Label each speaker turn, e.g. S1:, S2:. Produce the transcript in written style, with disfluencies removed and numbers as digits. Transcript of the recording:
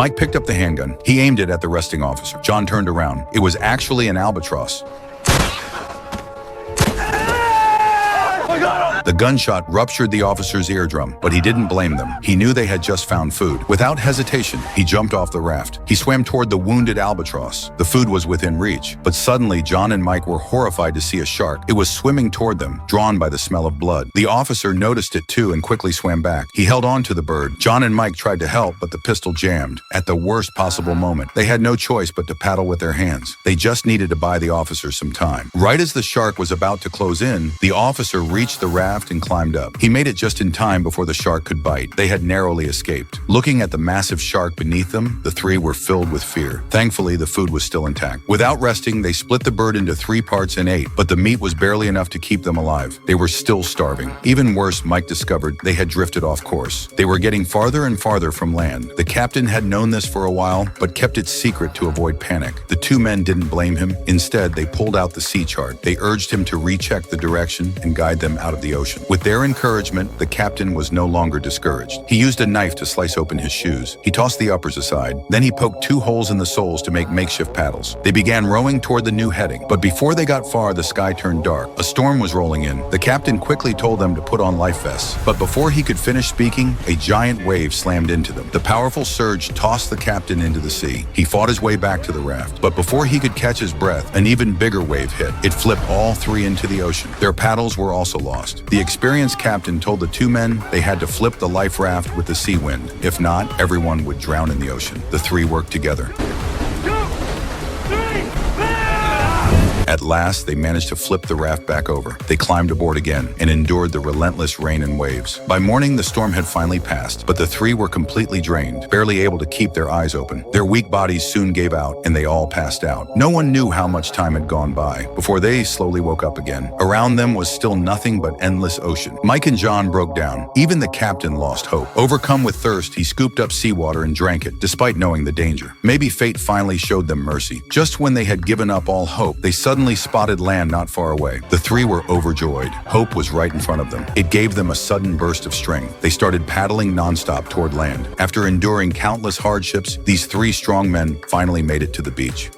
S1: Mike picked up the handgun. He aimed it at the resting officer. John turned around. It was actually an albatross. The gunshot ruptured the officer's eardrum, but he didn't blame them. He knew they had just found food. Without hesitation, he jumped off the raft. He swam toward the wounded albatross. The food was within reach, but suddenly John and Mike were horrified to see a shark. It was swimming toward them, drawn by the smell of blood. The officer noticed it too and quickly swam back. He held on to the bird. John and Mike tried to help, but the pistol jammed. At the worst possible moment, they had no choice but to paddle with their hands. They just needed to buy the officer some time. Right as the shark was about to close in, the officer reached the raft and climbed up. He made it just in time before the shark could bite. They had narrowly escaped. Looking at the massive shark beneath them, the three were filled with fear. Thankfully, the food was still intact. Without resting, they split the bird into 3 parts and ate, but the meat was barely enough to keep them alive. They were still starving. Even worse, Mike discovered they had drifted off course. They were getting farther and farther from land. The captain had known this for a while, but kept it secret to avoid panic. The 2 men didn't blame him. Instead, they pulled out the sea chart. They urged him to recheck the direction and guide them out of the ocean. With their encouragement, the captain was no longer discouraged. He used a knife to slice open his shoes. He tossed the uppers aside. Then he poked 2 holes in the soles to make makeshift paddles. They began rowing toward the new heading, but before they got far, the sky turned dark. A storm was rolling in. The captain quickly told them to put on life vests, but before he could finish speaking, a giant wave slammed into them. The powerful surge tossed the captain into the sea. He fought his way back to the raft, but before he could catch his breath, an even bigger wave hit. It flipped all 3 into the ocean. Their paddles were also lost. The experienced captain told the 2 men they had to flip the life raft with the sea wind. If not, everyone would drown in the ocean. The 3 worked together. At last, they managed to flip the raft back over. They climbed aboard again and endured the relentless rain and waves. By morning, the storm had finally passed, but the 3 were completely drained, barely able to keep their eyes open. Their weak bodies soon gave out, and they all passed out. No one knew how much time had gone by before they slowly woke up again. Around them was still nothing but endless ocean. Mike and John broke down. Even the captain lost hope. Overcome with thirst, he scooped up seawater and drank it, despite knowing the danger. Maybe fate finally showed them mercy. Just when they had given up all hope, they suddenly spotted land not far away. The 3 were overjoyed. Hope was right in front of them. It gave them a sudden burst of strength. They started paddling nonstop toward land. After enduring countless hardships, these 3 strong men finally made it to the beach.